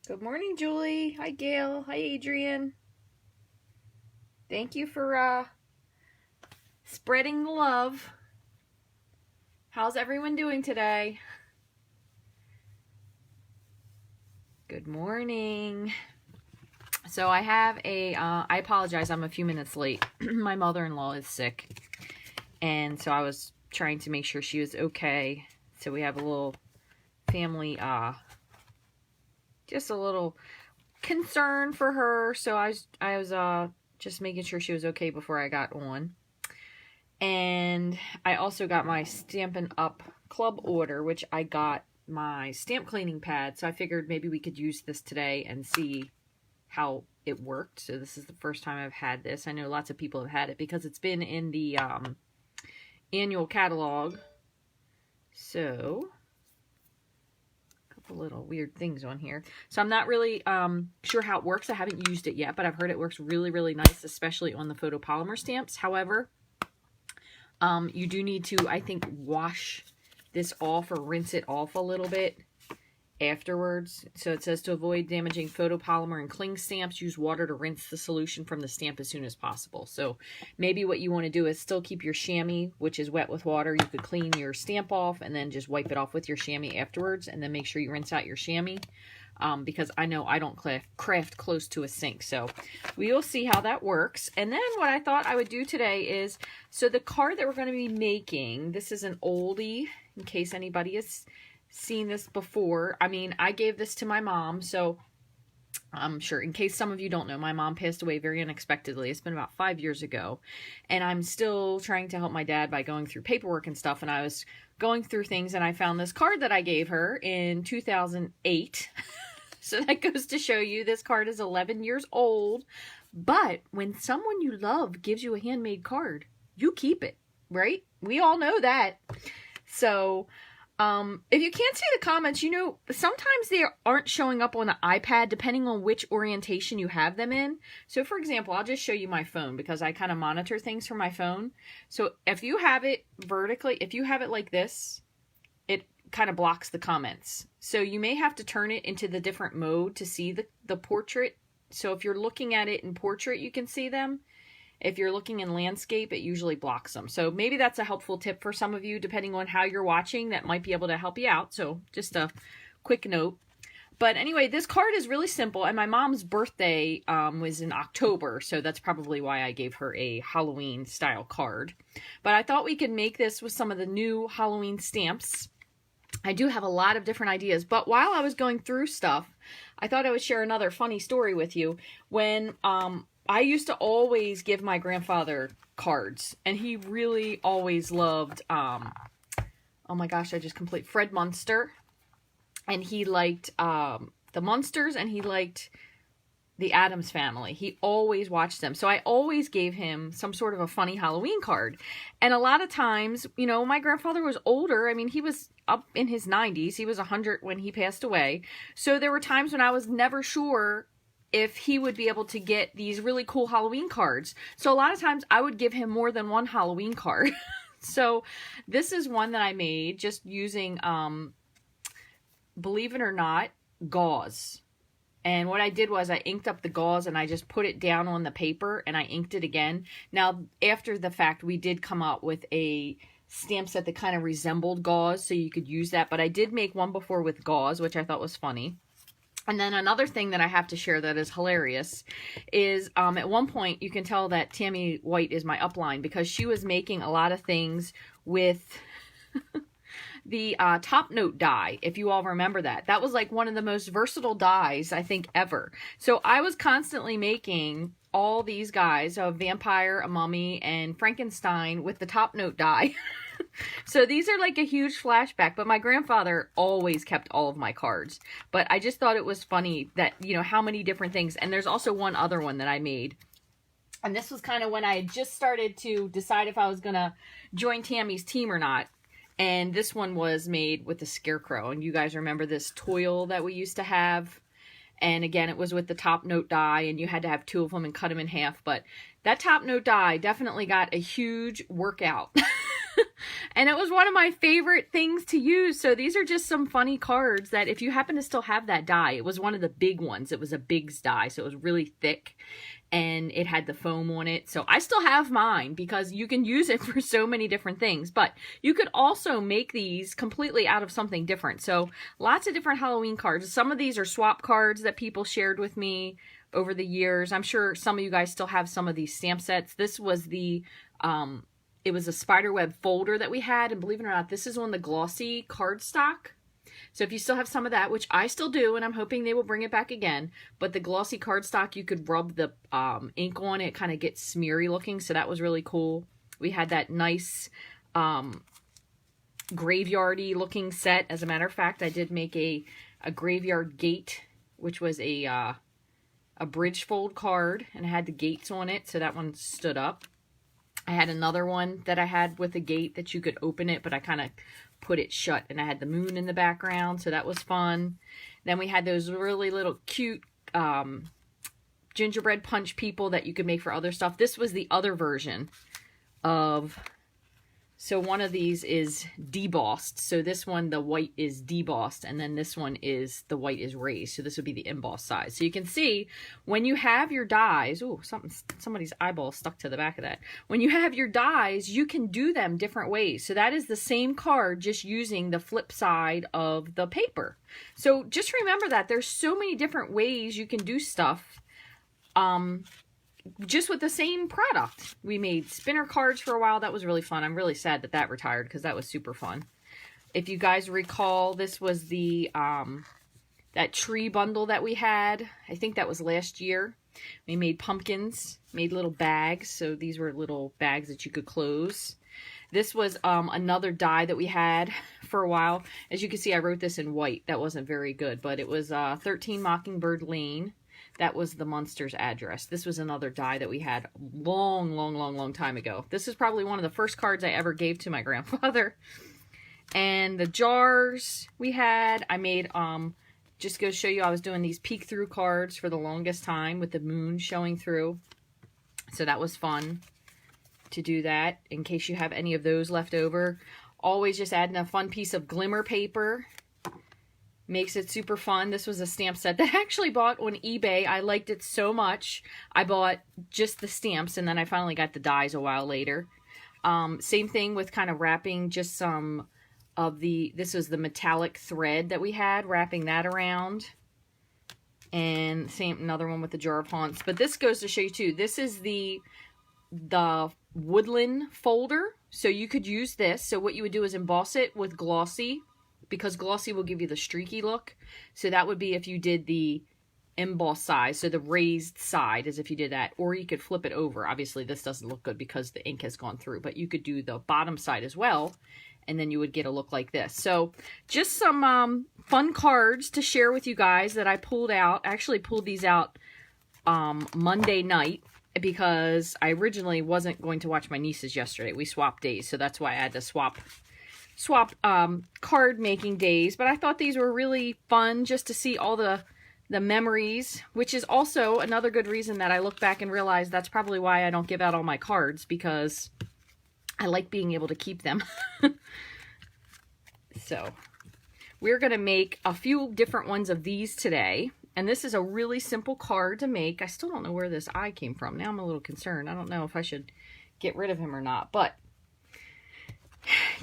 Good morning, Julie. Hi, Gail. Hi, Adrian. Thank you for spreading the love. How's everyone doing today? Good morning. So I have I apologize, I'm a few minutes late. My mother-in-law is sick, and so I was trying to make sure she was okay. So we have a little family, just a little concern for her. So I was just making sure she was okay before I got on. And I also got my Stampin' Up club order, which I got my stamp cleaning pad. So I figured maybe we could use this today and see how it worked. So this is the first time I've had this. I know lots of people have had it because it's been in the annual catalog. So a couple little weird things on here. So I'm not really sure how it works. I haven't used it yet, but I've heard it works really, really nice, especially on the photopolymer stamps. However, you do need to, I think, wash this off or rinse it off a little bit afterwards. So it says to avoid damaging photopolymer and cling stamps, use water to rinse the solution from the stamp as soon as possible. So maybe what you want to do is still keep your chamois, which is wet with water. You could clean your stamp off and then just wipe it off with your chamois afterwards, and then make sure you rinse out your chamois. Because I know I don't craft close to a sink. So we will see how that works. And then what I thought I would do today is, so the card that we're going to be making, this is an oldie, in case anybody has seen this before. I mean, I gave this to my mom, so I'm sure, in case some of you don't know, my mom passed away very unexpectedly. It's been about 5 years ago, and I'm still trying to help my dad by going through paperwork and stuff, and I was going through things, and I found this card that I gave her in 2008. So that goes to show you this card is 11 years old, but when someone you love gives you a handmade card, you keep it, right? We all know that. So if you can't see the comments, you know, sometimes they aren't showing up on the iPad depending on which orientation you have them in. So for example, I'll just show you my phone because I kind of monitor things from my phone. So if you have it vertically, if you have it like this, it kind of blocks the comments. So you may have to turn it into the different mode to see the portrait. So if you're looking at it in portrait, you can see them. If you're looking in landscape, it usually blocks them. So maybe that's a helpful tip for some of you, depending on how you're watching, that might be able to help you out. So just a quick note. But anyway, this card is really simple, and my mom's birthday was in October, so that's probably why I gave her a Halloween style card. But I thought we could make this with some of the new Halloween stamps. I do have a lot of different ideas, but while I was going through stuff, I thought I would share another funny story with you. When I used to always give my grandfather cards, and he really always loved, oh my gosh, I just completely, Fred Munster, and he liked the Munsters, and he liked the Addams Family. He always watched them. So I always gave him some sort of a funny Halloween card. And a lot of times, you know, my grandfather was older. I mean, he was up in his 90s. He was 100 when he passed away. So there were times when I was never sure if he would be able to get these really cool Halloween cards. So a lot of times I would give him more than one Halloween card. So this is one that I made just using, believe it or not, gauze. And what I did was I inked up the gauze and I just put it down on the paper and I inked it again. Now, after the fact, we did come out with a stamp set that kind of resembled gauze, so you could use that. But I did make one before with gauze, which I thought was funny. And then another thing that I have to share that is hilarious is at one point you can tell that Tammy White is my upline because she was making a lot of things with the top note die, if you all remember that. That was like one of the most versatile dies, I think, ever. So I was constantly making all these guys, a vampire, a mummy, and Frankenstein with the top note die. So these are like a huge flashback, but my grandfather always kept all of my cards. But I just thought it was funny that, you know, how many different things. And there's also one other one that I made. And this was kind of when I had just started to decide if I was going to join Tammy's team or not. And this one was made with the scarecrow. And you guys remember this toil that we used to have? And again, it was with the top note die, and you had to have two of them and cut them in half. But that top note die definitely got a huge workout. And it was one of my favorite things to use. So these are just some funny cards that if you happen to still have that die, it was one of the big ones. It was a Biggs die, so it was really thick and it had the foam on it. So I still have mine because you can use it for so many different things. But you could also make these completely out of something different. So lots of different Halloween cards. Some of these are swap cards that people shared with me over the years. I'm sure some of you guys still have some of these stamp sets. This was the it was a spiderweb folder that we had, and believe it or not, this is on the glossy cardstock. So if you still have some of that, which I still do, and I'm hoping they will bring it back again, but the glossy cardstock, you could rub the ink on it, kind of get smeary looking, so that was really cool. We had that nice graveyardy looking set. As a matter of fact, I did make a graveyard gate, which was a bridge fold card, and it had the gates on it, so that one stood up. I had another one that I had with a gate that you could open it, but I kind of put it shut, and I had the moon in the background, so that was fun. Then we had those really little cute gingerbread punch people that you could make for other stuff. This was the other version of... So one of these is debossed. So this one, the white is debossed, and then this one is, the white is raised. So this would be the embossed side. So you can see when you have your dies, ooh, somebody's eyeball stuck to the back of that. When you have your dies, you can do them different ways. So that is the same card, just using the flip side of the paper. So just remember that there's so many different ways you can do stuff. Just with the same product. We made spinner cards for a while. That was really fun. I'm really sad that that retired because that was super fun. If you guys recall, this was the that tree bundle that we had. I think that was last year. We made pumpkins, made little bags. So these were little bags that you could close. This was another die that we had for a while. As you can see, I wrote this in white. That wasn't very good, but it was 13 Mockingbird Lane. That was the Munsters address. This was another die that we had long time ago. This is probably one of the first cards I ever gave to my grandfather. And the jars we had, I made, just go show you, I was doing these peek through cards for the longest time with the moon showing through. So that was fun to do that in case you have any of those left over. Always just adding a fun piece of glimmer paper. Makes it super fun. This was a stamp set that I actually bought on eBay. I liked it so much. I bought just the stamps, and then I finally got the dies a while later. Same thing with kind of wrapping just some of the, this was the metallic thread that we had, wrapping that around. And same, another one with the jar of haunts. But this goes to show you too, this is the woodland folder. So you could use this. So what you would do is emboss it with glossy, because glossy will give you the streaky look. So that would be if you did the emboss side, so the raised side, as if you did that. Or you could flip it over. Obviously this doesn't look good because the ink has gone through, but you could do the bottom side as well, and then you would get a look like this. So just some fun cards to share with you guys that I pulled out. I actually pulled these out Monday night because I originally wasn't going to watch my nieces yesterday. We swapped days, so that's why I had to swap card making days. But I thought these were really fun just to see all the memories, which is also another good reason that I look back and realize that's probably why I don't give out all my cards, because I like being able to keep them. So we're going to make a few different ones of these today. And this is a really simple card to make. I still don't know where this eye came from. Now I'm a little concerned. I don't know if I should get rid of him or not, but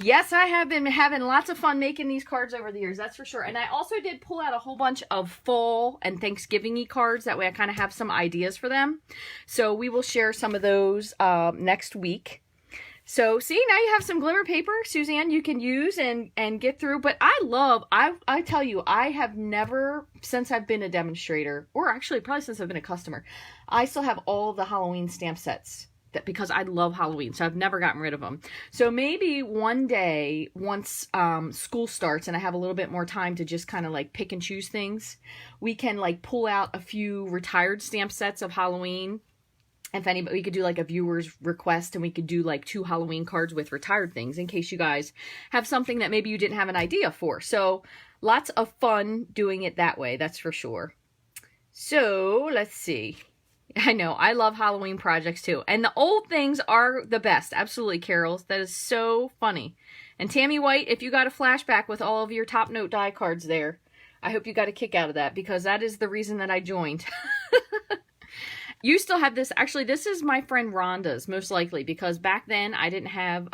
yes, I have been having lots of fun making these cards over the years, that's for sure. And I also did pull out a whole bunch of fall and Thanksgiving-y cards. That way I kind of have some ideas for them. So we will share some of those next week. So see, now you have some glimmer paper, Suzanne, you can use and get through. But I tell you, I have never, since I've been a demonstrator, or actually probably since I've been a customer, I still have all the Halloween stamp sets. Because I love Halloween, so I've never gotten rid of them. So maybe one day, once school starts and I have a little bit more time to just kind of like pick and choose things, we can like pull out a few retired stamp sets of Halloween. If anybody, we could do like a viewer's request, and we could do like 2 Halloween cards with retired things in case you guys have something that maybe you didn't have an idea for. So lots of fun doing it that way, that's for sure. So let's see. I know. I love Halloween projects too. And the old things are the best. Absolutely, Carols. That is so funny. And Tammy White, if you got a flashback with all of your top note die cards there, I hope you got a kick out of that because that is the reason that I joined. You still have this. Actually, this is my friend Rhonda's, most likely, because back then I didn't have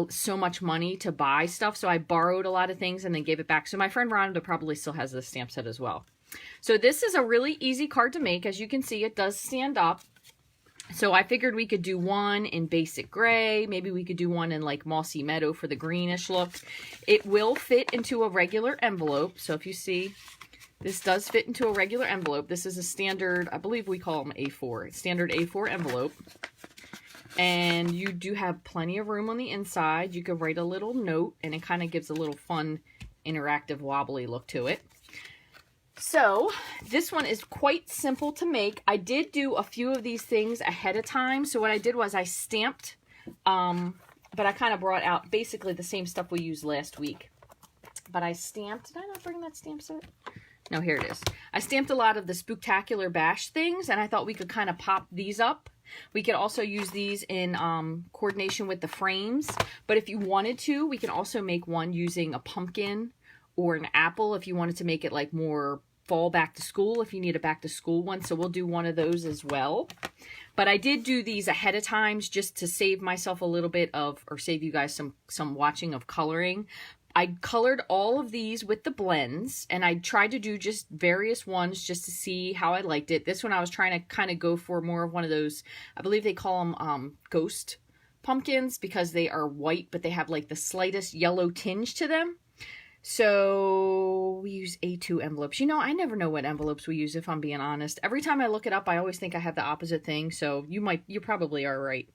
so much money to buy stuff, so I borrowed a lot of things and then gave it back. So my friend Rhonda probably still has this stamp set as well. So this is a really easy card to make. As you can see, it does stand up. So I figured we could do one in basic gray. Maybe we could do one in like mossy meadow for the greenish look. It will fit into a regular envelope. So if you see, this does fit into a regular envelope. This is a standard, I believe we call them A4, standard A4 envelope. And you do have plenty of room on the inside. You could write a little note and it kind of gives a little fun, interactive, wobbly look to it. So this one is quite simple to make. I did do a few of these things ahead of time. So what I did was I stamped, but I kind of brought out basically the same stuff we used last week. But I stamped, did I not bring that stamp set? No, here it is. I stamped a lot of the Spooktacular Bash things, and I thought we could kind of pop these up. We could also use these in coordination with the frames. But if you wanted to, we can also make one using a pumpkin or an apple if you wanted to make it like more fall back to school, if you need a back to school one. So we'll do one of those as well. But I did do these ahead of times just to save myself a little bit of, or save you guys some watching of coloring. I colored all of these with the blends, and I tried to do just various ones just to see how I liked it. This one I was trying to kind of go for more of one of those, I believe they call them ghost pumpkins, because they are white, but they have like the slightest yellow tinge to them. So we use A2 envelopes. You know, I never know what envelopes we use, if I'm being honest. Every time I look it up, I always think I have the opposite thing. So you probably are right.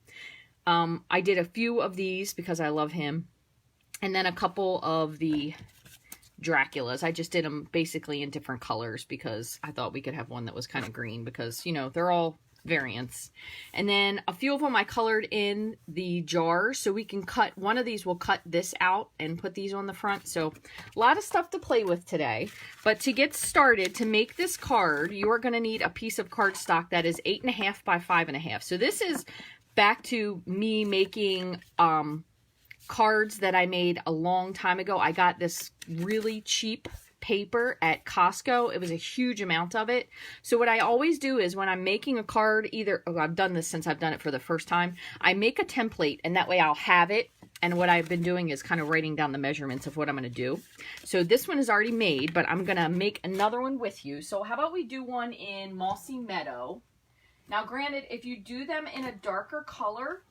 I did a few of these because I love him. And then a couple of the Draculas. I just did them basically in different colors because I thought we could have one that was kind of green because, you know, they're all variants. And then a few of them I colored in the jars, so we can cut one of these. We'll cut this out and put these on the front. So a lot of stuff to play with today. But to get started, to make this card, you are going to need a piece of cardstock that is 8.5 by 5.5. So this is back to me making cards that I made a long time ago. I got this really cheap paper at Costco. It was a huge amount of it. So what I always do is when I'm making a card, I've done this since I've done it for the first time, I make a template, and that way I'll have it. And what I've been doing is kind of writing down the measurements of what I'm going to do. So this one is already made, but I'm going to make another one with you. So how about we do one in Mossy Meadow? Now, granted, if you do them in a darker color,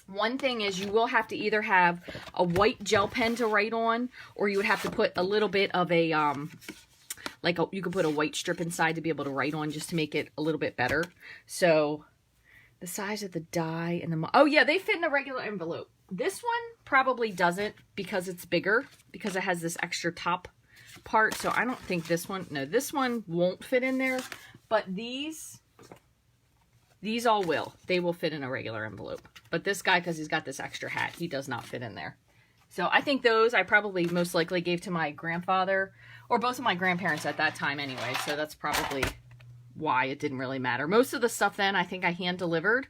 one thing is you will have to either have a white gel pen to write on, or you would have to put a little bit of a, you could put a white strip inside to be able to write on just to make it a little bit better. So the size of the die and the, oh yeah, they fit in a regular envelope. This one probably doesn't because it's bigger, because it has this extra top part. So I don't think this one, no, this one won't fit in there, but these all will. They will fit in a regular envelope. But this guy, because he's got this extra hat, he does not fit in there. So I think those I probably most likely gave to my grandfather, or both of my grandparents at that time anyway. So that's probably why it didn't really matter. Most of the stuff then I think I hand delivered.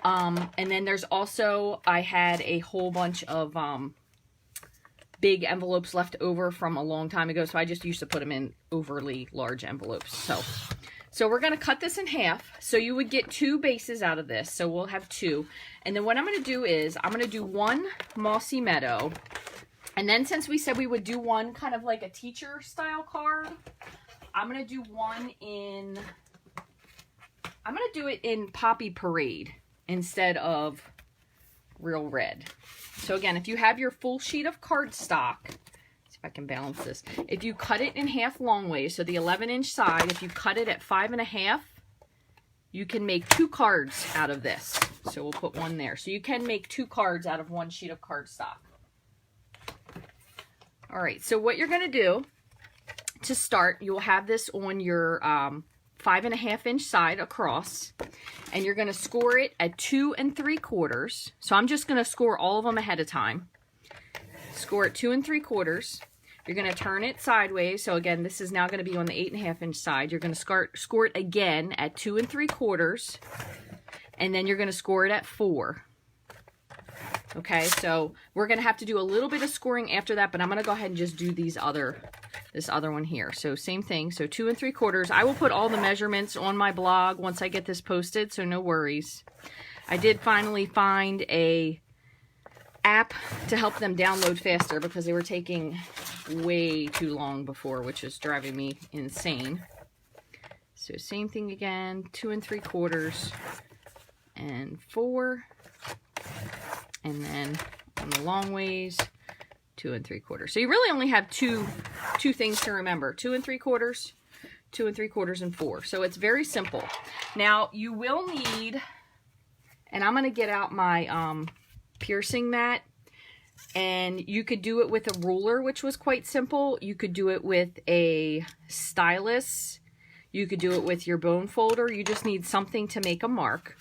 And then there's also, I had a whole bunch of big envelopes left over from a long time ago. So I just used to put them in overly large envelopes. So we're going to cut this in half. So you would get 2 bases out of this. So we'll have 2. And then what I'm going to do is I'm going to do one Mossy Meadow. And then since we said we would do one kind of like a teacher style card, I'm going to do one in, I'm going to do it in Poppy Parade instead of Real Red. So again, if you have your full sheet of cardstock, if I can balance this. If you cut it in half long ways, so the 11-inch side, if you cut it at 5.5, you can make 2 cards out of this. So we'll put one there. So you can make 2 cards out of one sheet of cardstock. All right, so what you're going to do to start, you'll have this on your 5.5-inch side across, and you're going to score it at 2 3/4. So I'm just going to score all of them ahead of time. Score at 2 3/4. You're going to turn it sideways. So again, this is now going to be on the 8.5 inch side. You're going to score it again at 2 3/4, and then you're going to score it at 4. Okay, so we're going to have to do a little bit of scoring after that, but I'm going to go ahead and just do this other one here. So same thing. So 2 3/4. I will put all the measurements on my blog once I get this posted, so no worries. I did finally find a app to help them download faster because they were taking way too long before, which is driving me insane. So same thing again, 2 3/4 and 4, and then on the long ways, 2 3/4. So you really only have two things to remember: 2 3/4, 2 3/4, and 4. So it's very simple. Now you will need, and I'm going to get out my piercing mat, and you could do it with a ruler, which was quite simple. You could do it with a stylus. You could do it with your bone folder. You just need something to make a mark.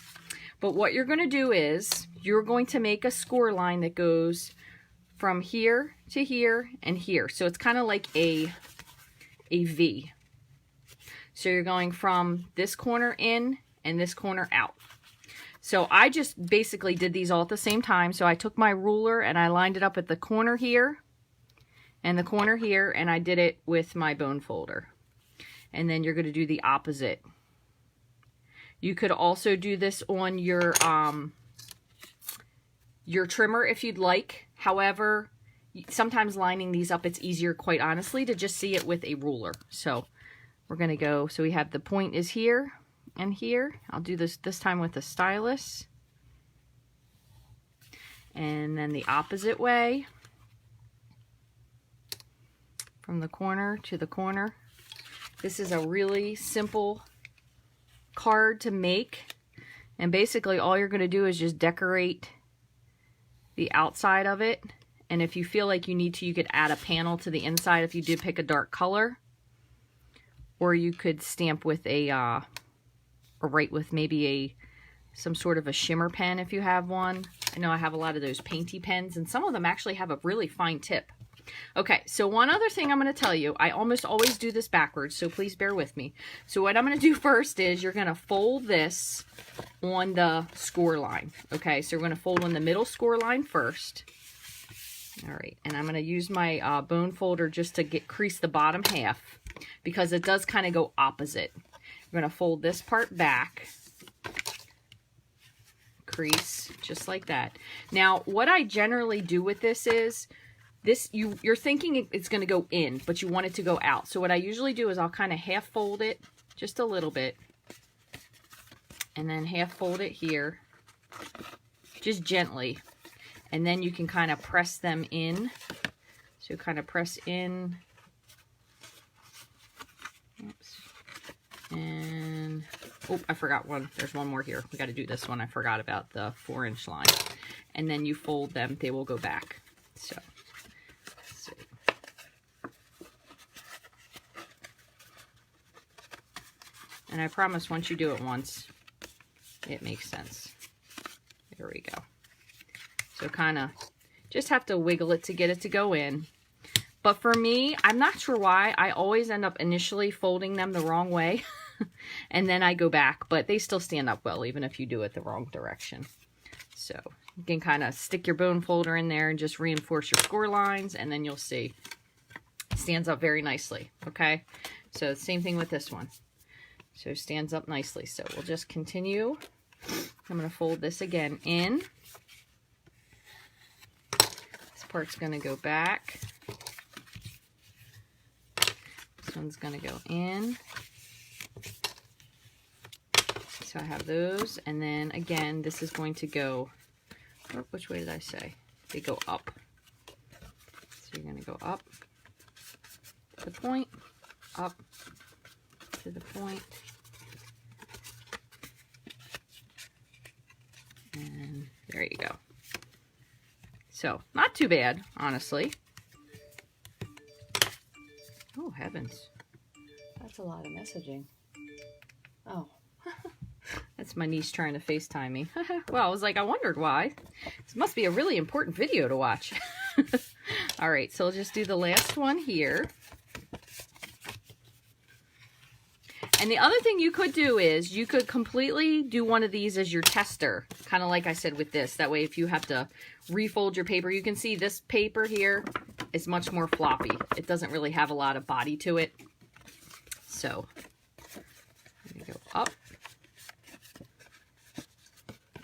But what you're going to do is you're going to make a score line that goes from here to here and here. So it's kind of like a V. So you're going from this corner in and this corner out. So I just basically did these all at the same time. So I took my ruler and I lined it up at the corner here and the corner here, and I did it with my bone folder. And then you're going to do the opposite. You could also do this on your trimmer if you'd like. However, sometimes lining these up, it's easier, quite honestly, to just see it with a ruler. So we're going to go, so we have the point is here and here. I'll do this time with a stylus. And then the opposite way, from the corner to the corner. This is a really simple card to make, and basically all you're going to do is just decorate the outside of it. And if you feel like you need to, you could add a panel to the inside if you did pick a dark color, or you could stamp with or write with maybe some sort of a shimmer pen if you have one. I know I have a lot of those painty pens, and some of them actually have a really fine tip. Okay, so one other thing I'm going to tell you, I almost always do this backwards, so please bear with me. So what I'm going to do first is you're going to fold this on the score line. Okay, so we're going to fold on the middle score line first. All right, and I'm going to use my bone folder just to crease the bottom half, because it does kind of go opposite. We're going to fold this part back, crease, just like that. Now, what I generally do with this is, you're thinking it's going to go in, but you want it to go out. So what I usually do is I'll kind of half fold it just a little bit, and then half fold it here, just gently, and then you can kind of press them in. So kind of press in, oops, and oh, I forgot one. There's one more here. We got to do this one. I forgot about the 4-inch line, and then you fold them. They will go back. So. And I promise once you do it once, it makes sense. There we go. So kind of just have to wiggle it to get it to go in. But for me, I'm not sure why, I always end up initially folding them the wrong way. And then I go back, but they still stand up well, even if you do it the wrong direction. So you can kind of stick your bone folder in there and just reinforce your score lines, and then you'll see it stands up very nicely. Okay, so same thing with this one. So it stands up nicely. So we'll just continue. I'm going to fold this again in. This part's going to go back. This one's going to go in. So I have those. And then again, this is going to go, which way did I say? They go up. So you're going to go up to the point, up to the point, and there you go. So not too bad, honestly. Oh heavens, that's a lot of messaging. Oh, that's my niece trying to FaceTime me. Well, I was like, I wondered why. This must be a really important video to watch. All right, so we'll just do the last one here. And the other thing you could do is you could completely do one of these as your tester, kind of like I said with this. That way if you have to refold your paper, you can see this paper here is much more floppy. It doesn't really have a lot of body to it. So let me go up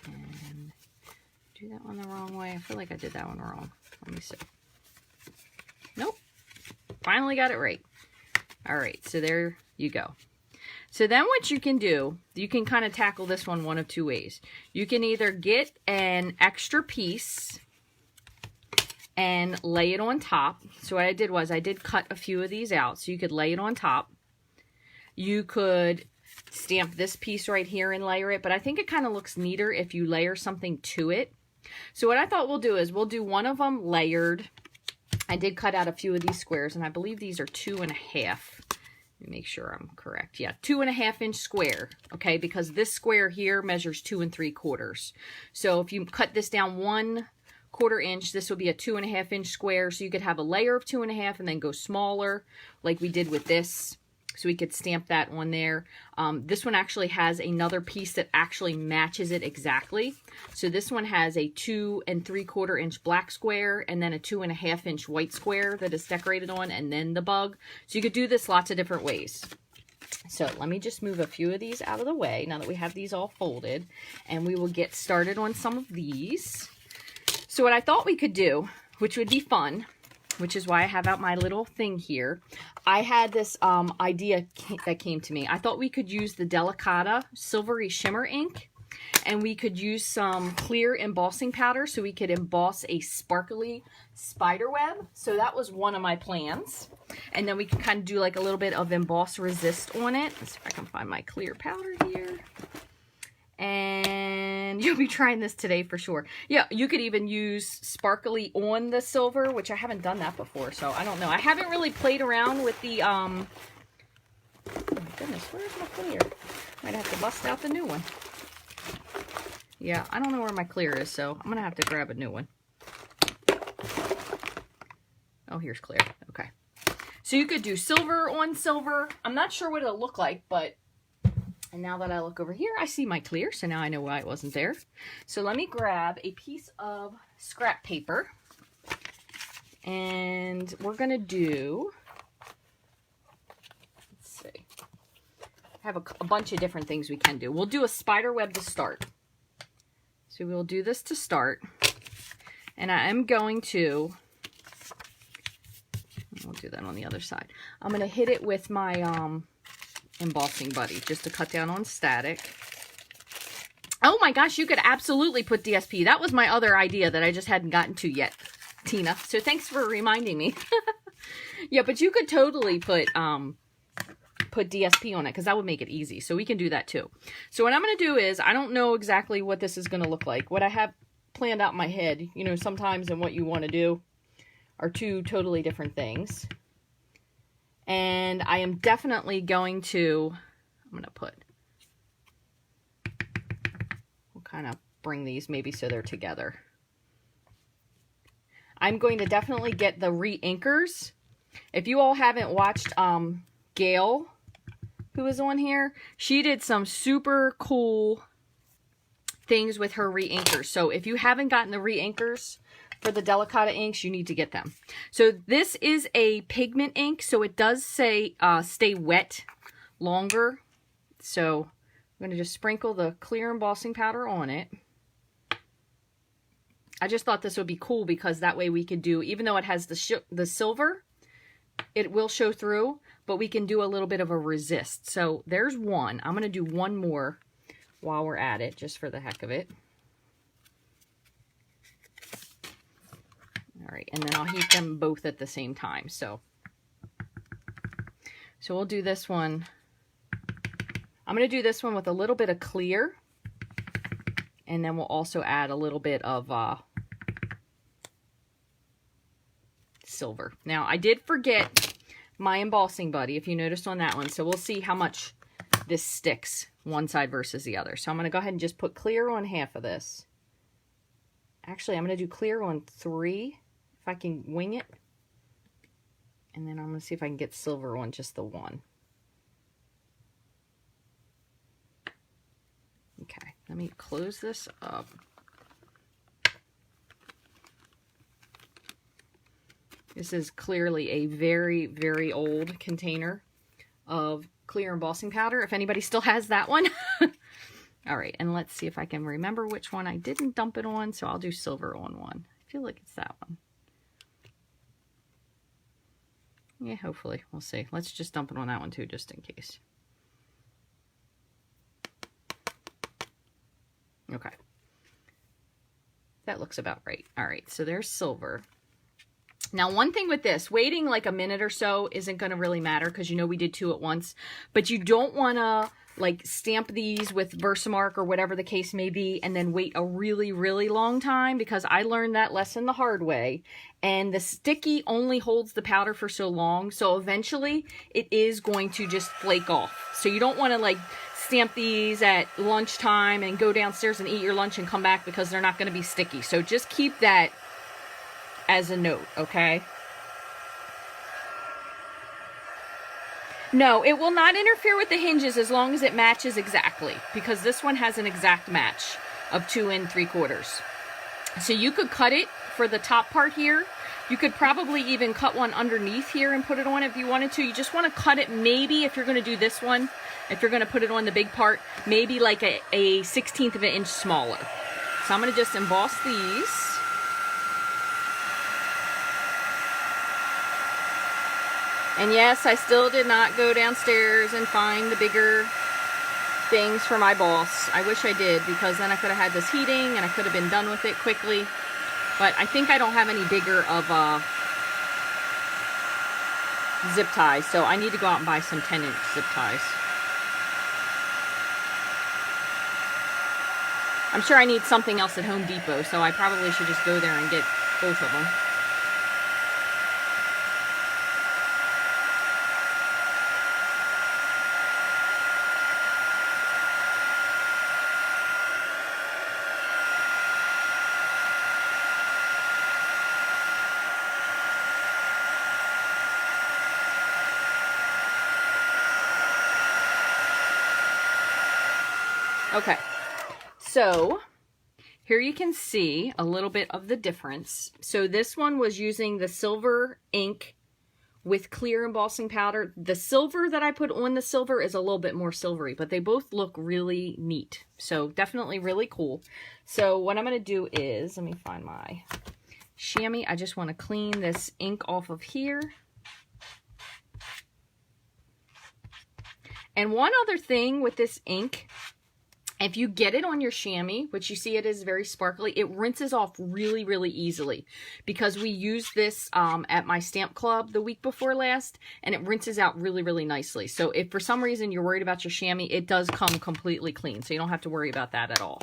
and do that one the wrong way. I feel like I did that one wrong. Let me see. Nope. Finally got it right. All right, so there you go. So then what you can do, you can kind of tackle this one of two ways. You can either get an extra piece and lay it on top. So what I did was I did cut a few of these out so you could lay it on top. You could stamp this piece right here and layer it, but I think it kind of looks neater if you layer something to it. So what I thought we'll do is we'll do one of them layered. I did cut out a few of these squares, and I believe these are 2.5. Let me make sure I'm correct. Yeah, 2.5 inch square, okay, because this square here measures 2 3/4. So if you cut this down 1/4 inch, this will be a 2.5 inch square. So you could have a layer of 2.5 and then go smaller like we did with this. So we could stamp that on there. This one actually has another piece that actually matches it exactly. So this one has a 2 3/4 inch black square and then a 2.5 inch white square that is decorated on, and then the bug. So you could do this lots of different ways. So let me just move a few of these out of the way now that we have these all folded, and we will get started on some of these. So what I thought we could do, which would be fun, which is why I have out my little thing here. I had this idea that came to me. I thought we could use the Delicata Silvery Shimmer ink, and we could use some clear embossing powder so we could emboss a sparkly spider web. So that was one of my plans. And then we can kind of do like a little bit of emboss resist on it. Let's see if I can find my clear powder here. And you'll be trying this today for sure. Yeah, you could even use sparkly on the silver, which I haven't done that before, so I don't know. I haven't really played around with the, oh my goodness, where's my clear? Might have to bust out the new one. Yeah, I don't know where my clear is, so I'm gonna have to grab a new one. Oh, here's clear, okay. So you could do silver on silver. I'm not sure what it'll look like, but and now that I look over here, I see my clear, so now I know why it wasn't there. So let me grab a piece of scrap paper, and we're going to do, let's see, I have a bunch of different things we can do. We'll do a spider web to start. So we'll do this to start, and I am going to, we'll do that on the other side. I'm going to hit it with my, embossing buddy just to cut down on static. Oh my gosh, you could absolutely put DSP. That was my other idea that I just hadn't gotten to yet, Tina. So thanks for reminding me. Yeah, but you could totally put DSP on it because that would make it easy. So we can do that too. So what I'm going to do is, I don't know exactly what this is going to look like. What I have planned out in my head, you know, sometimes and what you want to do are two totally different things. And I am definitely going to, we'll kind of bring these maybe so they're together. I'm going to definitely get the re-inkers. If you all haven't watched Gail, who is on here, she did some super cool things with her re-inkers. So if you haven't gotten the re-inkers for the Delicata inks, you need to get them. So this is a pigment ink, so it does say stay wet longer. So I'm going to just sprinkle the clear embossing powder on it. I just thought this would be cool because that way we could do, even though it has the silver, it will show through, but we can do a little bit of a resist. So there's one. I'm going to do one more while we're at it, just for the heck of it. All right, and then I'll heat them both at the same time. So we'll do this one. I'm going to do this one with a little bit of clear, and then we'll also add a little bit of silver. Now, I did forget my embossing buddy, if you noticed on that one, so we'll see how much this sticks one side versus the other. So I'm going to go ahead and just put clear on half of this. Actually, I'm going to do clear on 3. If I can wing it. And then I'm going to see if I can get silver on just the one. Okay, let me close this up. This is clearly a very, very old container of clear embossing powder, if anybody still has that one. All right, and let's see if I can remember which one I didn't dump it on, so I'll do silver on one. I feel like it's that one. Yeah, hopefully. We'll see. Let's just dump it on that one too, just in case. Okay. That looks about right. All right, so there's silver. Now, one thing with this, waiting like a minute or so isn't going to really matter because you know we did two at once, but you don't want to like stamp these with Versamark or whatever the case may be and then wait a really, really long time, because I learned that lesson the hard way, and the sticky only holds the powder for so long, so eventually it is going to just flake off. So you don't want to like stamp these at lunchtime and go downstairs and eat your lunch and come back, because they're not going to be sticky. So just keep that as a note, okay? No, it will not interfere with the hinges as long as it matches exactly, because this one has an exact match of 2 3/4. So you could cut it for the top part here. You could probably even cut one underneath here and put it on if you wanted to. You just want to cut it, maybe if you're going to do this one, if you're going to put it on the big part, maybe like a 1/16 of an inch smaller. So I'm going to just emboss these. And yes, I still did not go downstairs and find the bigger things for my boss. I wish I did, because then I could have had this heating and I could have been done with it quickly. But I think I don't have any bigger of zip ties, so I need to go out and buy some 10-inch zip ties. I'm sure I need something else at Home Depot, so I probably should just go there and get both of them. Okay, so here you can see a little bit of the difference. So this one was using the silver ink with clear embossing powder. The silver that I put on the silver is a little bit more silvery, but they both look really neat. So definitely really cool. So what I'm going to do is, let me find my chamois. I just want to clean this ink off of here. And one other thing with this ink, if you get it on your chamois, which you see it is very sparkly, it rinses off really, really easily, because we used this at my stamp club the week before last, and it rinses out really, really nicely. So if for some reason you're worried about your chamois, it does come completely clean, so you don't have to worry about that at all.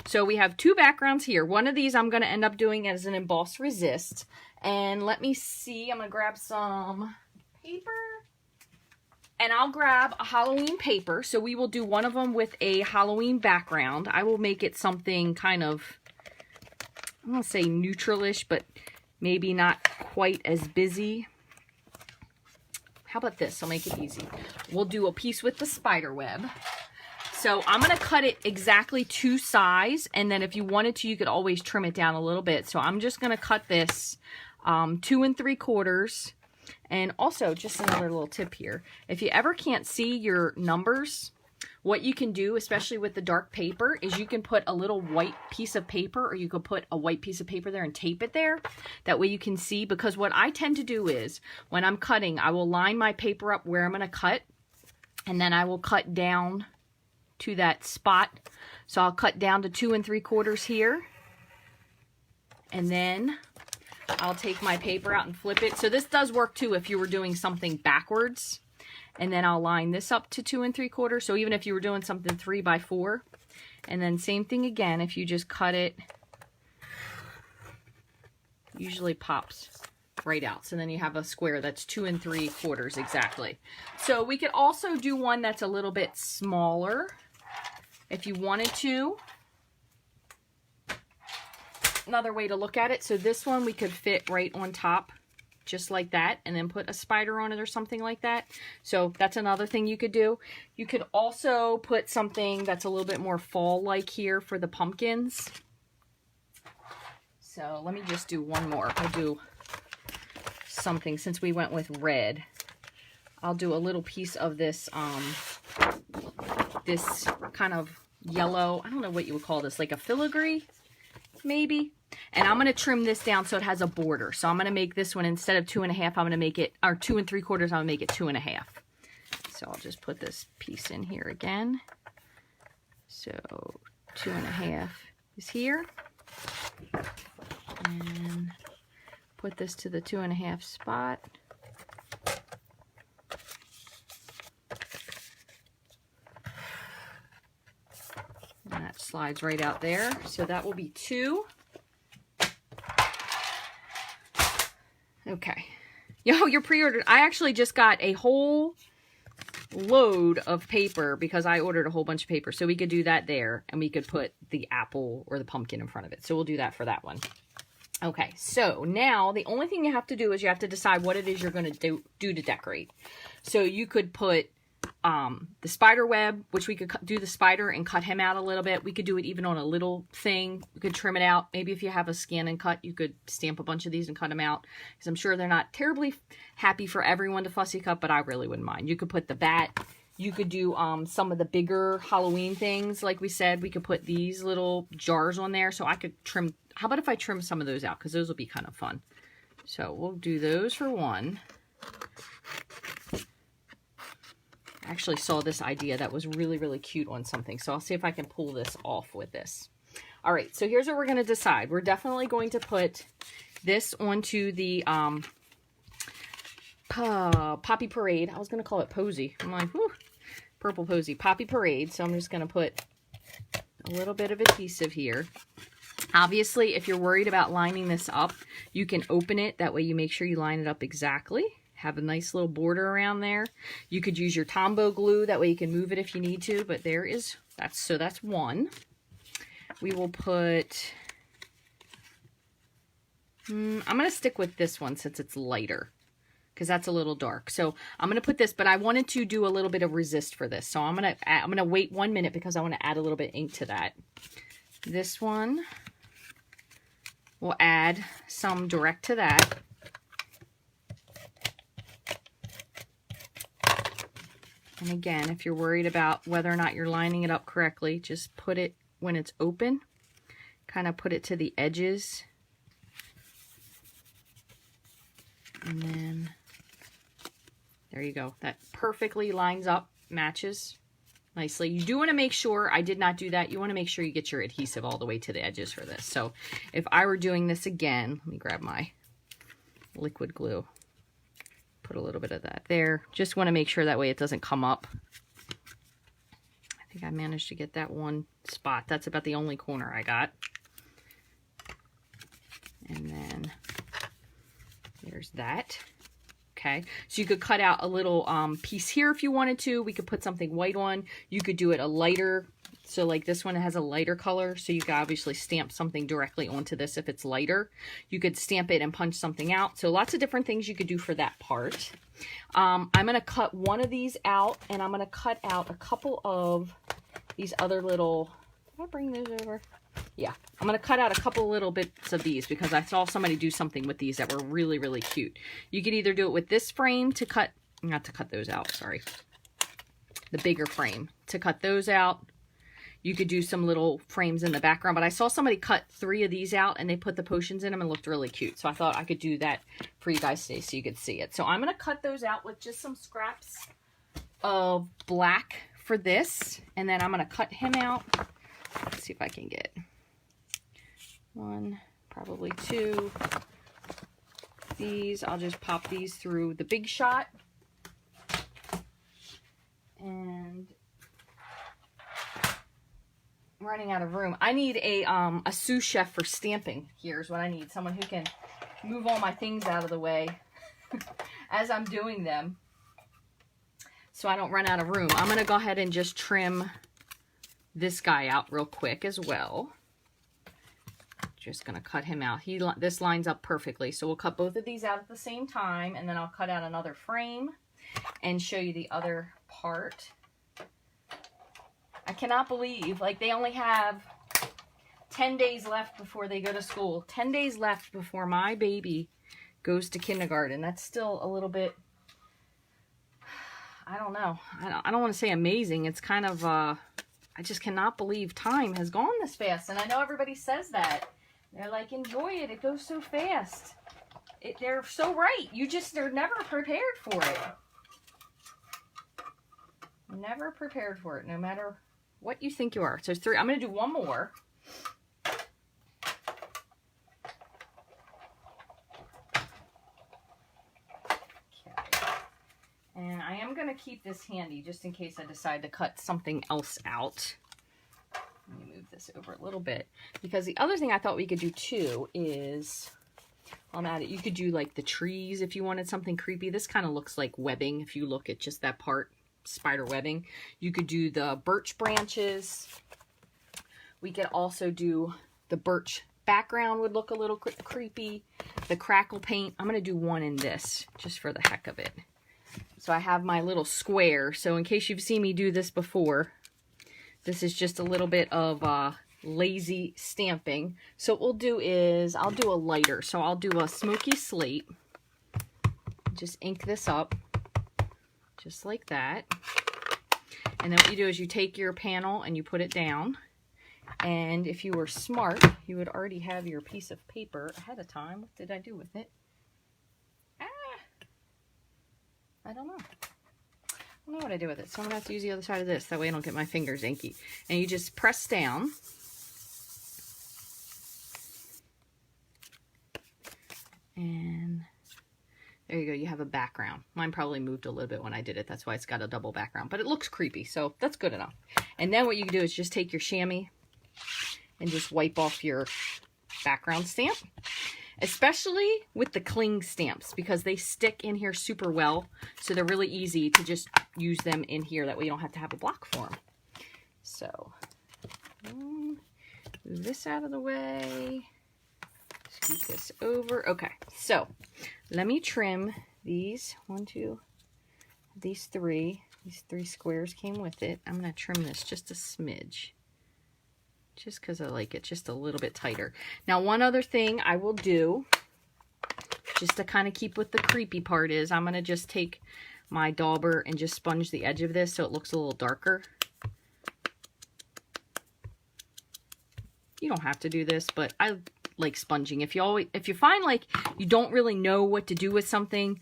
So we have two backgrounds here. One of these I'm going to end up doing as an emboss resist. And let me see, I'm going to grab some paper. And I'll grab a Halloween paper. So we will do one of them with a Halloween background. I will make it something kind of, I'm going to say neutralish, but maybe not quite as busy. How about this? I'll make it easy. We'll do a piece with the spider web. So I'm going to cut it exactly to size. And then if you wanted to, you could always trim it down a little bit. So I'm just going to cut this 2 3/4. And also, just another little tip here, if you ever can't see your numbers, what you can do, especially with the dark paper, is you can put a little white piece of paper, or you could put a white piece of paper there and tape it there. That way you can see, because what I tend to do is, when I'm cutting, I will line my paper up where I'm going to cut, and then I will cut down to that spot. So I'll cut down to 2 3/4 here, and then I'll take my paper out and flip it. So this does work too if you were doing something backwards. And then I'll line this up to 2 3/4. So even if you were doing something 3 by 4. And then same thing again, if you just cut it, usually pops right out. So then you have a square that's 2 3/4 exactly. So we could also do one that's a little bit smaller if you wanted to. Another way to look at it, so this one we could fit right on top just like that, and then put a spider on it or something like that. So that's another thing you could do. You could also put something that's a little bit more fall-like here for the pumpkins. So let me just do one more. I'll do something, since we went with red. I'll do a little piece of this, this kind of yellow, I don't know what you would call this, like a filigree, maybe. And I'm going to trim this down so it has a border. So I'm going to make this one, instead of 2.5, I'm going to make it, or 2 3/4, I'm going to make it 2.5. So I'll just put this piece in here again. So 2.5 is here. And put this to the 2.5 spot. And that slides right out there. So that will be 2. Okay. Yo, you're pre-ordered. I actually just got a whole load of paper because I ordered a whole bunch of paper. So we could do that there, and we could put the apple or the pumpkin in front of it. So we'll do that for that one. Okay, so now the only thing you have to do is you have to decide what it is you're going to do to decorate. So you could put the spider web, which we could do the spider and cut him out a little bit. We could do it even on a little thing. We could trim it out. Maybe if you have a scan and cut, you could stamp a bunch of these and cut them out, because I'm sure they're not terribly happy for everyone to fussy cut, but I really wouldn't mind. You could put the bat. You could do some of the bigger Halloween things. Like we said, we could put these little jars on there. So I could trim. How about if I trim some of those out? Because those will be kind of fun. So we'll do those for one. I actually saw this idea that was really, really cute on something. So I'll see if I can pull this off with this. All right, so here's what we're going to decide. We're definitely going to put this onto the Poppy Parade. I was going to call it Posy. I'm like, whew, Purple Posy. Poppy Parade. So I'm just going to put a little bit of adhesive here. Obviously, if you're worried about lining this up, you can open it. That way you make sure you line it up exactly. Have a nice little border around there. You could use your Tombow glue. That way you can move it if you need to. But there is, that's one. We will put, I'm going to stick with this one since it's lighter, because that's a little dark. So I'm going to put this, but I wanted to do a little bit of resist for this. So I'm going to wait 1 minute because I want to add a little bit of ink to that. This one, we'll add some direct to that. And again, if you're worried about whether or not you're lining it up correctly, just put it when it's open. Kind of put it to the edges. And then, there you go. That perfectly lines up, matches nicely. You do want to make sure, I did not do that, you want to make sure you get your adhesive all the way to the edges for this. So if I were doing this again, let me grab my liquid glue. Put a little bit of that there. Just want to make sure that way it doesn't come up. I think I managed to get that one spot. That's about the only corner I got. And then there's that. Okay, so you could cut out a little piece here if you wanted to. We could put something white on. You could do it a lighter. So like this one has a lighter color, so you could obviously stamp something directly onto this if it's lighter. You could stamp it and punch something out. So lots of different things you could do for that part. I'm going to cut one of these out, and I'm going to cut out a couple of these other little, did I bring those over? Yeah, I'm going to cut out a couple little bits of these because I saw somebody do something with these that were really, really cute. You could either do it with this frame to cut, not to cut those out, sorry. The bigger frame to cut those out. You could do some little frames in the background, but I saw somebody cut 3 of these out and they put the potions in them and looked really cute. So I thought I could do that for you guys today so you could see it. So I'm going to cut those out with just some scraps of black for this. And then I'm going to cut him out. Let's see if I can get 1, probably 2. These, I'll just pop these through the Big Shot. And I'm running out of room. I need a sous chef for stamping. Here's what I need. Someone who can move all my things out of the way as I'm doing them so I don't run out of room. I'm going to go ahead and just trim this guy out real quick as well. just going to cut him out. This lines up perfectly. So we'll cut both of these out at the same time, and then I'll cut out another frame and show you the other part. I cannot believe, like, they only have 10 days left before they go to school. 10 days left before my baby goes to kindergarten. That's still a little bit, I don't know. I don't want to say amazing. It's kind of, I just cannot believe time has gone this fast. And I know everybody says that. They're like, enjoy it. It goes so fast. They're so right. They're never prepared for it. Never prepared for it, no matter what you think you are. So 3. I'm going to do one more. And I am going to keep this handy just in case I decide to cut something else out. Let me move this over a little bit. Because the other thing I thought we could do too is, while I'm at it, you could do like the trees if you wanted something creepy. This kind of looks like webbing if you look at just that part, spider webbing. You could do the birch branches. We could also do the birch background would look a little creepy. The crackle paint. I'm going to do one in this just for the heck of it. So I have my little square. So in case you've seen me do this before, this is just a little bit of lazy stamping. So what we'll do is I'll do a lighter. So I'll do a smoky slate. Just ink this up just like that. And then what you do is you take your panel and you put it down. And if you were smart, you would already have your piece of paper ahead of time. What did I do with it? I don't know. I don't know what I do with it. So I'm going to have to use the other side of this. That way I don't get my fingers inky. And you just press down. And there you go. You have a background. Mine probably moved a little bit when I did it. That's why it's got a double background. But it looks creepy. So that's good enough. And then what you can do is just take your chamois and just wipe off your background stamp. Especially with the cling stamps, because they stick in here super well. So they're really easy to just use them in here. That way you don't have to have a block for them. So, move this out of the way. Scoot this over. Okay, so let me trim these. 1, 2, these 3. These 3 squares came with it. I'm going to trim this just a smidge. Just because I like it just a little bit tighter. Now, one other thing I will do, just to kind of keep what the creepy part is, I'm going to just take my dauber and just sponge the edge of this so it looks a little darker. You don't have to do this, but I like sponging. If you find like you don't really know what to do with something,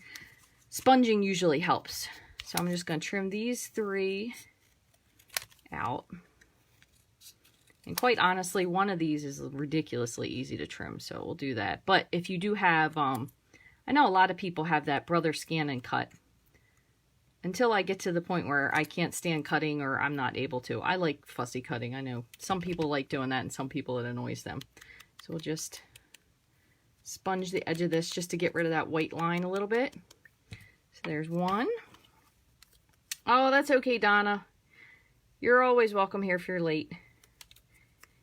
sponging usually helps. So I'm just going to trim these 3 out. And quite honestly, one of these is ridiculously easy to trim, so we'll do that. But if you do have, I know a lot of people have that brother scan and cut. Until I get to the point where I can't stand cutting or I'm not able to. I like fussy cutting. I know some people like doing that and some people it annoys them. So we'll just sponge the edge of this just to get rid of that white line a little bit. So there's one. Oh, that's okay, Donna. You're always welcome here if you're late.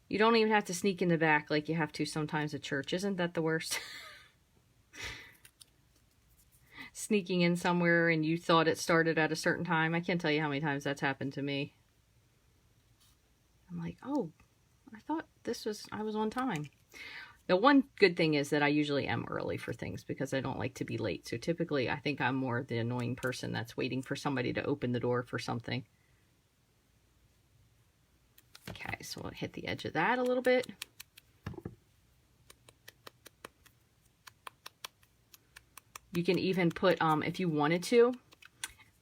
You don't even have to sneak in the back like you have to sometimes at church. Isn't that the worst? Sneaking in somewhere and you thought it started at a certain time. I can't tell you how many times that's happened to me. I'm like, oh, I thought I was on time. The one good thing is that I usually am early for things because I don't like to be late. So typically I think I'm more the annoying person that's waiting for somebody to open the door for something. Okay, so I'll hit the edge of that a little bit. You can even put, if you wanted to,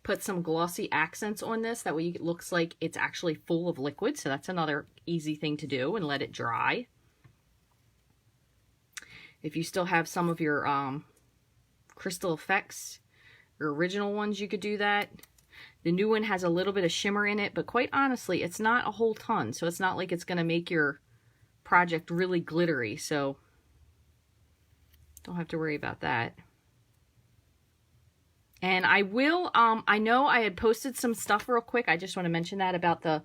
put some glossy accents on this. That way it looks like it's actually full of liquid. So that's another easy thing to do, and let it dry. If you still have some of your crystal effects, your original ones, you could do that. The new one has a little bit of shimmer in it, but quite honestly, it's not a whole ton. So it's not like it's going to make your project really glittery. So don't have to worry about that. And I will, I know I had posted some stuff real quick. I just want to mention that about the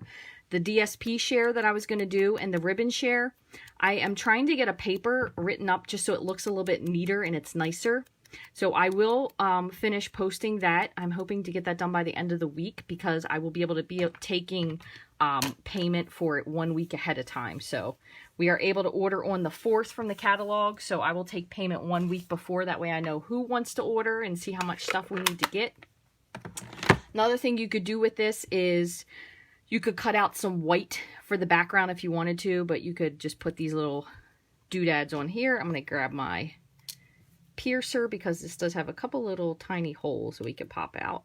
the DSP share that I was going to do and the ribbon share, I am trying to get a paper written up just so it looks a little bit neater and it's nicer. So I will finish posting that. I'm hoping to get that done by the end of the week because I will be able to be taking payment for it 1 week ahead of time. So we are able to order on the 4th from the catalog. So I will take payment 1 week before. That way I know who wants to order and see how much stuff we need to get. Another thing you could do with this is you could cut out some white for the background if you wanted to, but you could just put these little doodads on here. I'm going to grab my piercer because this does have a couple little tiny holes that we could pop out.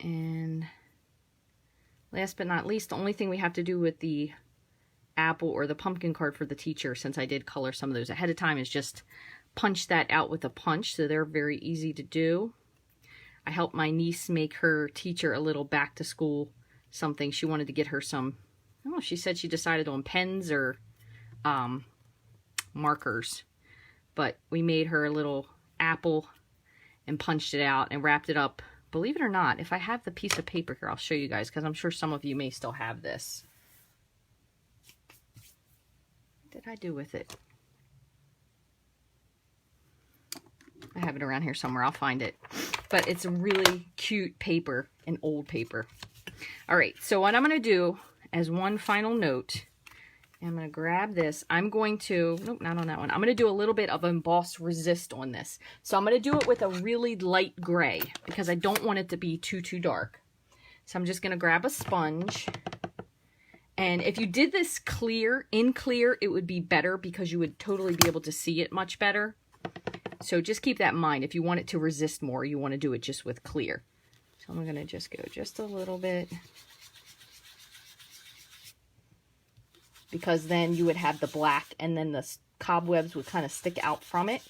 And last but not least, the only thing we have to do with the apple or the pumpkin card for the teacher, since I did color some of those ahead of time, is just punch that out with a punch. So they're very easy to do. I helped my niece make her teacher a little back to school something. She wanted to get her some, I don't know, she said she decided on pens or markers. But we made her a little apple and punched it out and wrapped it up. Believe it or not, if I have the piece of paper here, I'll show you guys because I'm sure some of you may still have this. What did I do with it? I have it around here somewhere. I'll find it. But it's a really cute paper, an old paper. All right, so what I'm going to do as one final note, I'm going to grab this. I'm going to, nope, not on that one. I'm going to do a little bit of emboss resist on this. So I'm going to do it with a really light gray because I don't want it to be too dark. So I'm just going to grab a sponge. And if you did this in clear, it would be better because you would totally be able to see it much better. So just keep that in mind. If you want it to resist more, you want to do it just with clear. So I'm going to just go just a little bit. Because then you would have the black and then the cobwebs would kind of stick out from it.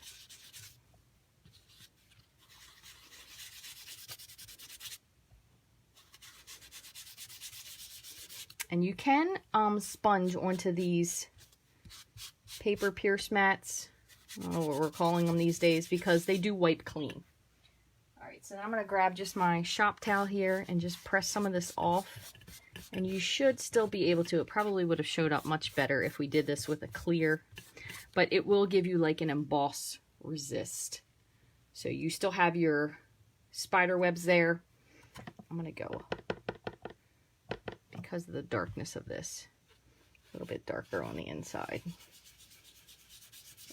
And you can sponge onto these paper pierce mats. I don't know what we're calling them these days because they do wipe clean. Alright, so now I'm going to grab just my shop towel here and just press some of this off. And you should still be able to. It probably would have showed up much better if we did this with a clear. But it will give you like an emboss resist. So you still have your spider webs there. I'm going to go, because of the darkness of this, a little bit darker on the inside.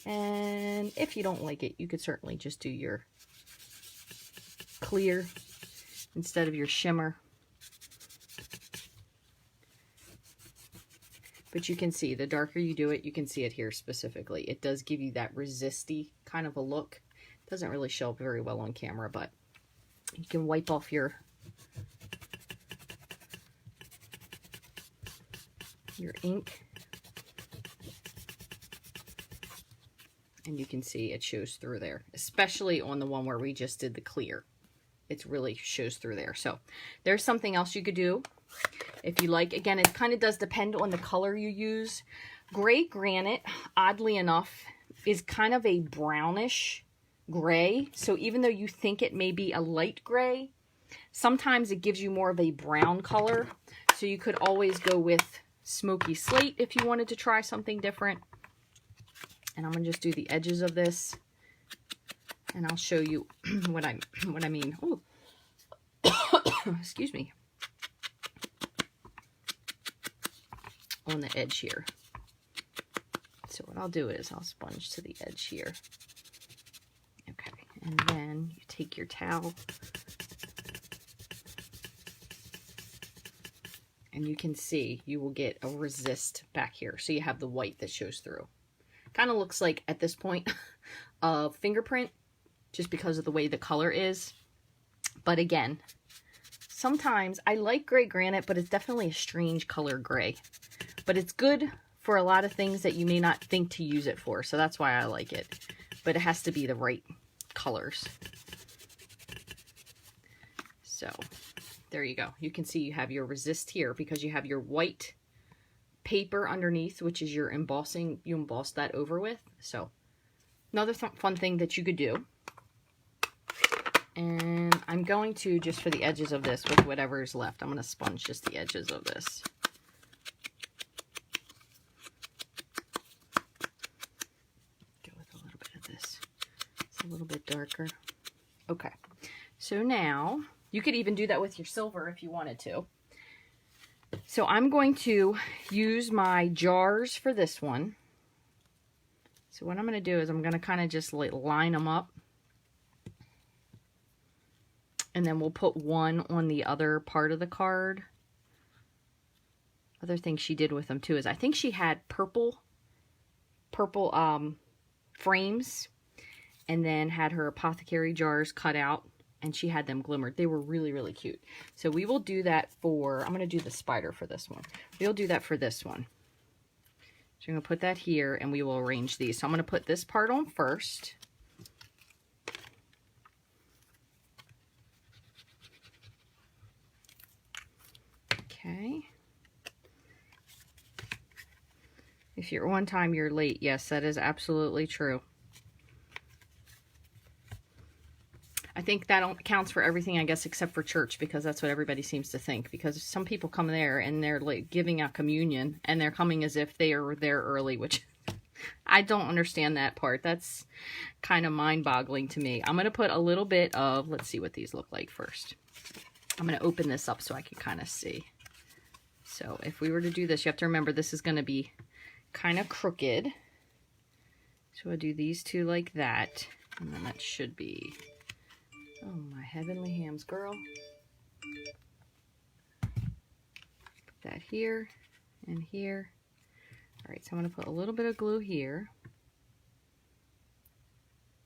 And if you don't like it, you could certainly just do your clear instead of your shimmer. But you can see, the darker you do it, you can see it here specifically. It does give you that resisty kind of a look. It doesn't really show up very well on camera, but you can wipe off your ink. And you can see it shows through there, especially on the one where we just did the clear. It really shows through there. So there's something else you could do. If you like, again, it kind of does depend on the color you use. Gray granite, oddly enough, is kind of a brownish gray. So even though you think it may be a light gray, sometimes it gives you more of a brown color. So you could always go with smoky slate if you wanted to try something different. And I'm going to just do the edges of this. And I'll show you what I mean. Oh, excuse me. On the edge here. So what I'll do is I'll sponge to the edge here. Okay, and then you take your towel and you can see you will get a resist back here. So you have the white that shows through. Kind of looks like at this point a fingerprint just because of the way the color is. But again, sometimes I like gray granite, but it's definitely a strange color gray. But it's good for a lot of things that you may not think to use it for. So that's why I like it. But it has to be the right colors. So there you go. You can see you have your resist here because you have your white paper underneath, which is your embossing. You emboss that over with. So another fun thing that you could do And I'm going to, just for the edges of this, with whatever is left, I'm going to sponge just the edges of this. Go with a little bit of this. It's a little bit darker. Okay. So now, you could even do that with your silver if you wanted to. So I'm going to use my jars for this one. So what I'm going to do is I'm going to kind of just like line them up. And then we'll put one on the other part of the card. Other thing she did with them too is I think she had purple frames, and then had her apothecary jars cut out, and she had them glimmered. They were really, really cute. So we will do that for, I'm going to do the spider for this one. We'll do that for this one. So I'm going to put that here, and we will arrange these. So I'm going to put this part on first. Okay. If you're one time, you're late. Yes, that is absolutely true. I think that counts for everything, I guess, except for church, because that's what everybody seems to think. Because some people come there and they're like giving out communion, and they're coming as if they are there early, which I don't understand that part. That's kind of mind-boggling to me. I'm going to put a little bit of, let's see what these look like first. I'm going to open this up so I can kind of see. So if we were to do this, you have to remember this is going to be kind of crooked. So I'll do these two like that. And then that should be, oh my heavenly hams, girl. Put that here and here. All right, so I'm going to put a little bit of glue here.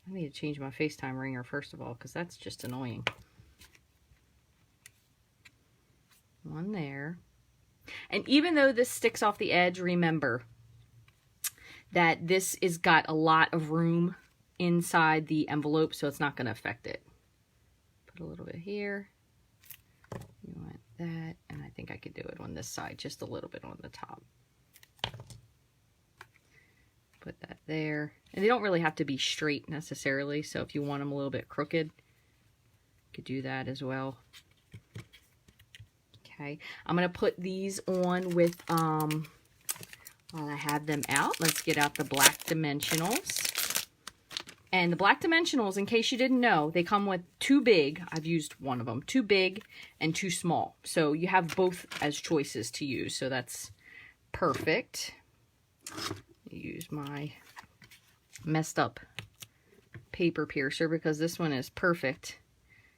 I need to change my FaceTime ringer first of all, because that's just annoying. One there. And even though this sticks off the edge, remember that this is got a lot of room inside the envelope, so it's not going to affect it. Put a little bit here. You want that, and I think I could do it on this side, just a little bit on the top. Put that there. And they don't really have to be straight necessarily, so if you want them a little bit crooked, you could do that as well. Okay, I'm going to put these on with, while I have them out, let's get out the black dimensionals. And the black dimensionals, in case you didn't know, they come with two big, I've used one of them, two big and two small. So you have both as choices to use, so that's perfect. Use my messed up paper piercer because this one is perfect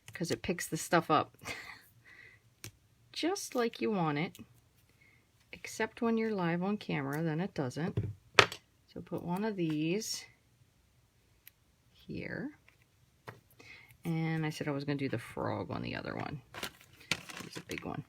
because it picks the stuff up just like you want it, except when you're live on camera, then it doesn't. So put one of these here. And I said I was going to do the frog on the other one. Here's a big one.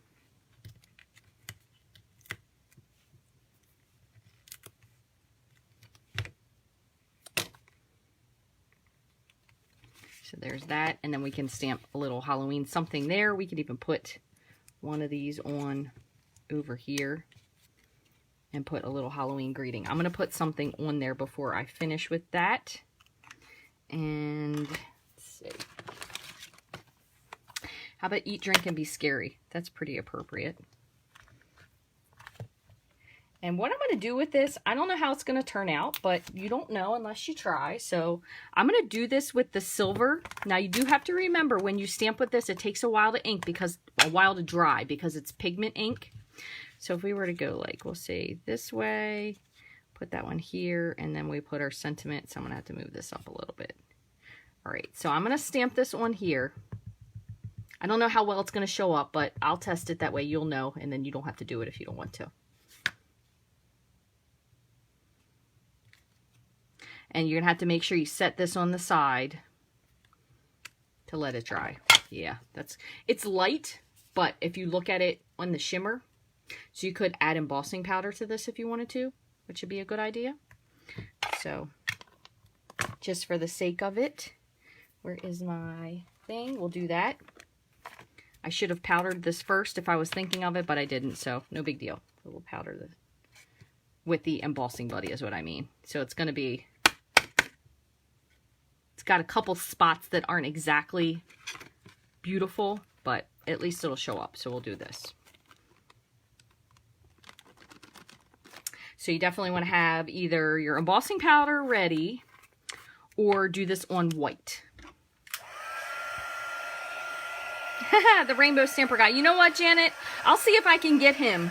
So there's that, and then we can stamp a little Halloween something there. We could even put one of these on over here and put a little Halloween greeting. I'm going to put something on there before I finish with that. And let's see. How about eat, drink, and be scary? That's pretty appropriate. And what I'm going to do with this, I don't know how it's going to turn out, but you don't know unless you try. So I'm going to do this with the silver. Now you do have to remember when you stamp with this, it takes a while to ink because dry because it's pigment ink. So if we were to go like, we'll say this way, put that one here, and then we put our sentiment. So I'm going to have to move this up a little bit. All right, so I'm going to stamp this on here. I don't know how well it's going to show up, but I'll test it that way you'll know, and then you don't have to do it if you don't want to. And you're going to have to make sure you set this on the side to let it dry. Yeah, it's light, but if you look at it on the shimmer, so you could add embossing powder to this if you wanted to, which would be a good idea. So, just for the sake of it, where is my thing? We'll do that. I should have powdered this first if I was thinking of it, but I didn't, so no big deal. We'll powder this with the embossing buddy is what I mean. So it's going to It's got a couple spots that aren't exactly beautiful, but at least it'll show up. So we'll do this. So you definitely want to have either your embossing powder ready or do this on white. The rainbow stamper guy. You know what, Janet? I'll see if I can get him.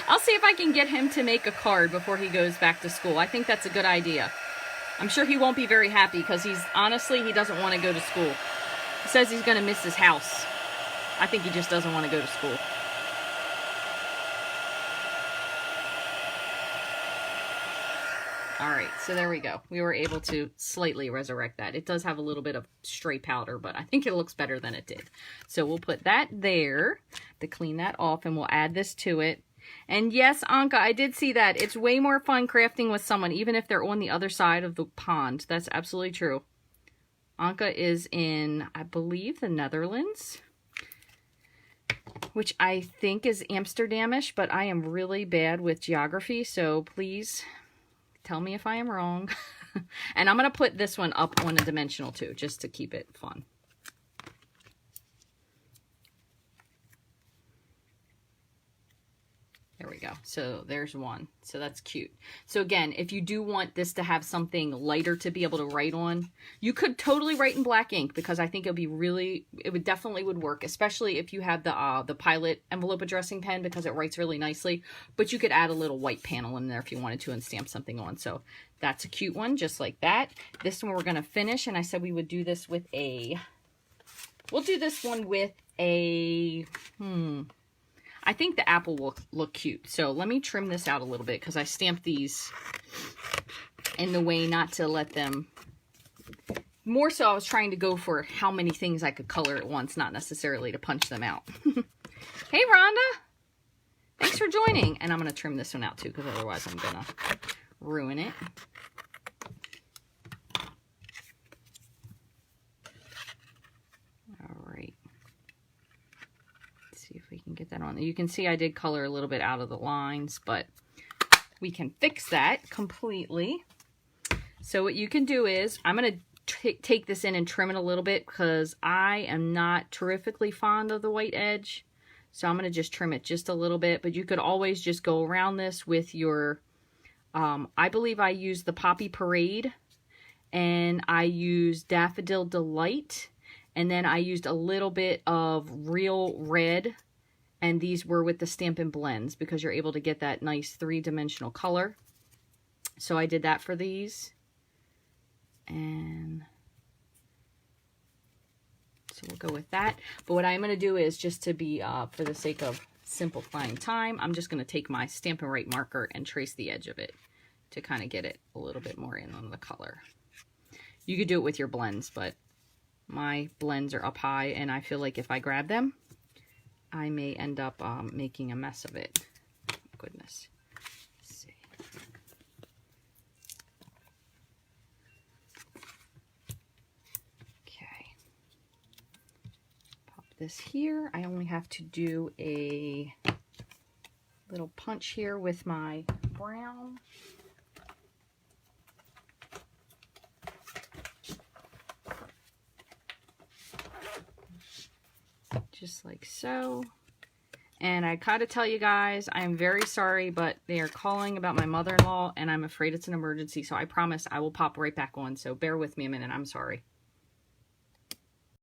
I'll see if I can get him to make a card before he goes back to school. I think that's a good idea. I'm sure he won't be very happy because honestly, he doesn't want to go to school. He says he's going to miss his house. I think he just doesn't want to go to school. All right, so there we go. We were able to slightly resurrect that. It does have a little bit of stray powder, but I think it looks better than it did. So we'll put that there to clean that off, and we'll add this to it. And yes, Anka, I did see that. It's way more fun crafting with someone, even if they're on the other side of the pond. That's absolutely true. Anka is in, I believe, the Netherlands, which I think is Amsterdamish, but I am really bad with geography, so please tell me if I am wrong. And I'm going to put this one up on a dimensional too, just to keep it fun. There we go. So there's one. So that's cute. So again, if you do want this to have something lighter to be able to write on, you could totally write in black ink because I think it would definitely work, especially if you have the Pilot envelope addressing pen because it writes really nicely. But you could add a little white panel in there if you wanted to and stamp something on. So that's a cute one, just like that. This one we're going to finish, and I said we would do this with we'll do this one with I think the apple will look cute. So let me trim this out a little bit because I stamped these in the way not to let them... More so I was trying to go for how many things I could color at once, not necessarily to punch them out. Hey, Rhonda! Thanks for joining. And I'm going to trim this one out too because otherwise I'm going to ruin it. If we can get that on. You can see I did color a little bit out of the lines, but we can fix that completely. So what you can do is, I'm going to take this in and trim it a little bit because I am not terrifically fond of the white edge. So I'm going to just trim it just a little bit, but you could always just go around this with your, I believe I used the Poppy Parade, and I used Daffodil Delight. And then I used a little bit of Real Red, and these were with the Stampin' Blends because you're able to get that nice three-dimensional color. So I did that for these. And so we'll go with that. But what I'm going to do is, just to be, for the sake of simplifying time, I'm just going to take my Stampin' Right marker and trace the edge of it to kind of get it a little bit more in on the color. You could do it with your blends, but my blends are up high, and I feel like if I grab them, I may end up making a mess of it. Oh, goodness. Let's see. Okay. Pop this here. I only have to do a little punch here with my brown. Just like so. And I gotta tell you guys, I am very sorry, but they are calling about my mother-in-law, and I'm afraid it's an emergency, so I promise I will pop right back on. So bear with me a minute. I'm sorry.